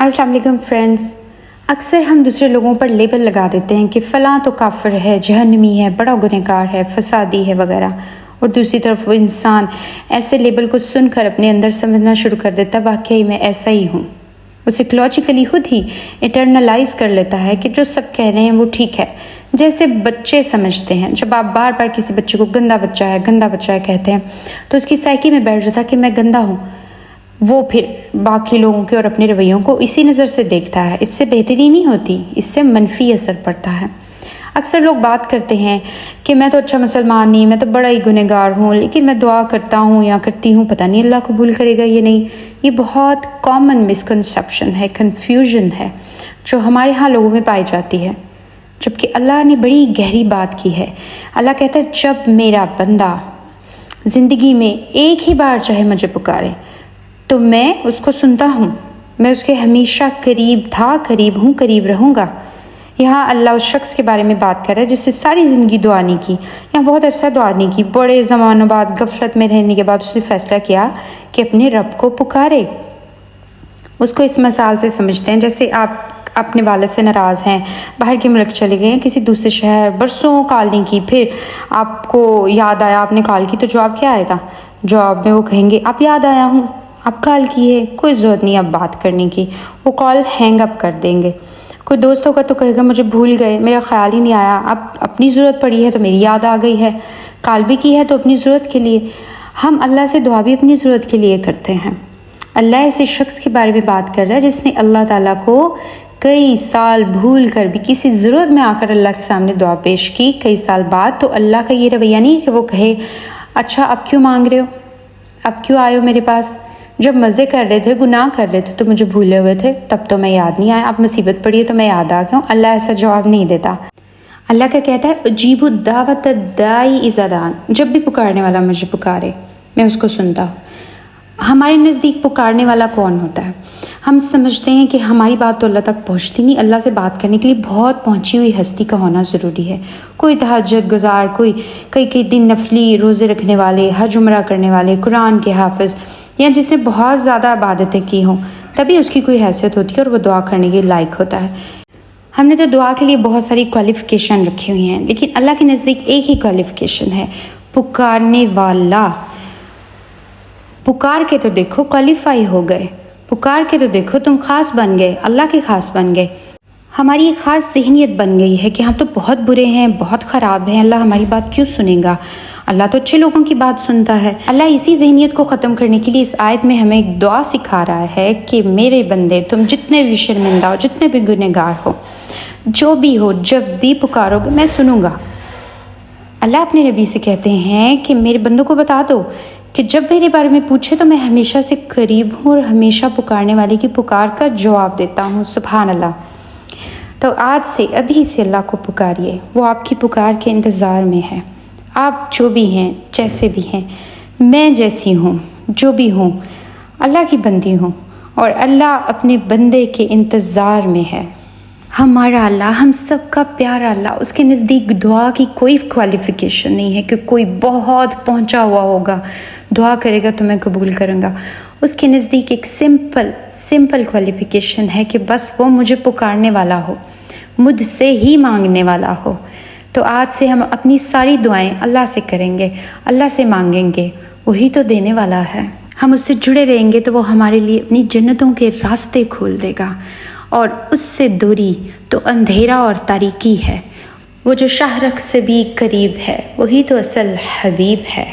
अस्सलाम वालेकुम फ्रेंड्स। अक्सर हम दूसरे लोगों पर लेबल लगा देते हैं कि फ़लाँ तो काफिर है, जहन्नमी है, बड़ा गुनहगार है, फसादी है वगैरह, और दूसरी तरफ वो इंसान ऐसे लेबल को सुनकर अपने अंदर समझना शुरू कर देता वाकई मैं ऐसा ही हूँ। वो साइकोलॉजिकली खुद ही इंटरनलाइज कर लेता है कि जो सब कह रहे हैं वो ठीक है। जैसे बच्चे समझते हैं, जब आप बार बार किसी बच्चे को गंदा बच्चा है कहते हैं तो उसकी साइकी में बैठ जाता है कि मैं गंदा हूँ। वो फिर बाकी लोगों के और अपने रवैयों को इसी नज़र से देखता है। इससे बेहतरी नहीं होती, इससे मनफी असर पड़ता है। अक्सर लोग बात करते हैं कि मैं तो अच्छा मुसलमान नहीं, मैं तो बड़ा ही गुनहगार हूँ, लेकिन मैं दुआ करता हूँ या करती हूँ, पता नहीं अल्लाह कबूल करेगा या नहीं। ये बहुत कॉमन मिसकंसेप्शन है, कन्फ्यूजन है जो हमारे यहाँ लोगों में पाई जाती है, जबकि अल्लाह ने बड़ी गहरी बात की है। अल्लाह कहता है जब मेरा बंदा ज़िंदगी में एक ही बार चाहे मुझे पुकारे तो मैं उसको सुनता हूँ, मैं उसके हमेशा करीब था, करीब हूँ, करीब रहूँगा। यहाँ अल्लाह उस शख्स के बारे में बात कर रहा है जिससे सारी ज़िंदगी दुआ नहीं की, यहाँ बहुत अरसा दुआ नहीं की, बड़े ज़मानों बाद गफलत में रहने के बाद उसने फ़ैसला किया कि अपने रब को पुकारे। उसको इस मिसाल से समझते हैं जैसे आप अपने वालिद से नाराज़ हैं, बाहर के मुल्क चले गए हैं, किसी दूसरे शहर, बरसों कॉल नहीं की, फिर आपको याद आया, आपने कॉल की तो जवाब क्या आएगा? जवाब में वो कहेंगे आप याद आया हूँ, आप कॉल किए, कोई ज़रूरत नहीं अब बात करने की। वो कॉल हैंग अप कर देंगे। कोई दोस्त होगा तो कहेगा मुझे भूल गए, मेरा ख्याल ही नहीं आया, अब अपनी ज़रूरत पड़ी है तो मेरी याद आ गई है, कॉल भी की है तो अपनी ज़रूरत के लिए। हम अल्लाह से दुआ भी अपनी ज़रूरत के लिए करते हैं। अल्लाह ऐसे शख्स के बारे में बात कर रहा है जिसने अल्लाह ताला को कई साल भूल कर भी किसी ज़रूरत में आकर अल्लाह के सामने दुआ पेश की कई साल बाद। तो अल्लाह का ये रवैया नहीं कि वो कहे अच्छा अब क्यों मांग रहे हो, अब क्यों आए हो मेरे पास, जब मज़े कर रहे थे, गुनाह कर रहे थे तो मुझे भूले हुए थे, तब तो मैं याद नहीं आया, अब मुसीबत पड़ी है तो मैं याद आ गया हूँ। अल्लाह ऐसा जवाब नहीं देता। अल्लाह का कहता है अजीबु दावत दाई इज़ादान, जब भी पुकारने वाला मुझे पुकारे मैं उसको सुनता हूँ। हमारे नज़दीक पुकारने वाला कौन होता है? हम समझते हैं कि हमारी बात तो अल्लाह तक पहुँचती नहीं, अल्लाह से बात करने के लिए बहुत पहुँची हुई हस्ती का होना ज़रूरी है। कोई तहज्जुद गुज़ार, कोई कई दिन नफली रोज़े रखने वाले, हज उम्रा करने वाले, कुरान के हाफिज़, या जिसने बहुत ज़्यादा इबादतें की हों, तभी उसकी कोई हैसियत होती है और वो दुआ करने के लायक होता है। हमने तो दुआ के लिए बहुत सारी क्वालिफ़िकेशन रखी हुई हैं, लेकिन अल्लाह के नज़दीक एक ही क्वालिफ़िकेशन है, पुकारने वाला। पुकार के तो देखो क्वालिफाई हो गए, पुकार के तो देखो तुम ख़ास बन गए, अल्लाह के ख़ास बन गए। हमारी एक ख़ास ज़हनियत बन गई है कि हम तो बहुत बुरे हैं, बहुत ख़राब हैं, अल्लाह हमारी बात क्यों सुनेगा, अल्लाह तो अच्छे लोगों की बात सुनता है। अल्लाह इसी ज़हनियत को ख़त्म करने के लिए इस आयत में हमें एक दुआ सिखा रहा है कि मेरे बंदे तुम जितने भी शर्मिंदा हो, जितने भी गुनहगार हो, जो भी हो, जब भी पुकारोगे मैं सुनूंगा। अल्लाह अपने नबी से कहते हैं कि मेरे बंदों को बता दो कि जब मेरे बारे में पूछे तो मैं हमेशा से करीब हूँ और हमेशा पुकारने वाले की पुकार का जवाब देता हूँ। सुभान अल्लाह। तो आज से अभी से अल्लाह को पुकारिए, वो आपकी पुकार के इंतज़ार में है। आप जो भी हैं, जैसे भी हैं, मैं जैसी हूँ, जो भी हूँ, अल्लाह की बंदी हूँ और अल्लाह अपने बंदे के इंतज़ार में है। हमारा अल्लाह, हम सब का प्यारा अल्लाह, उसके नज़दीक दुआ की कोई क्वालिफ़िकेशन नहीं है कि कोई बहुत पहुँचा हुआ होगा, दुआ करेगा तो मैं कबूल करूँगा। उसके नज़दीक एक सिंपल क्वालिफ़िकेशन है कि बस वो मुझे पुकारने वाला हो, मुझसे ही मांगने वाला हो। तो आज से हम अपनी सारी दुआएं अल्लाह से करेंगे, अल्लाह से मांगेंगे, वही तो देने वाला है। हम उससे जुड़े रहेंगे तो वो हमारे लिए अपनी जन्नतों के रास्ते खोल देगा, और उससे दूरी तो अंधेरा और तारीकी है। वो जो शाहरख से भी करीब है वही तो असल हबीब है।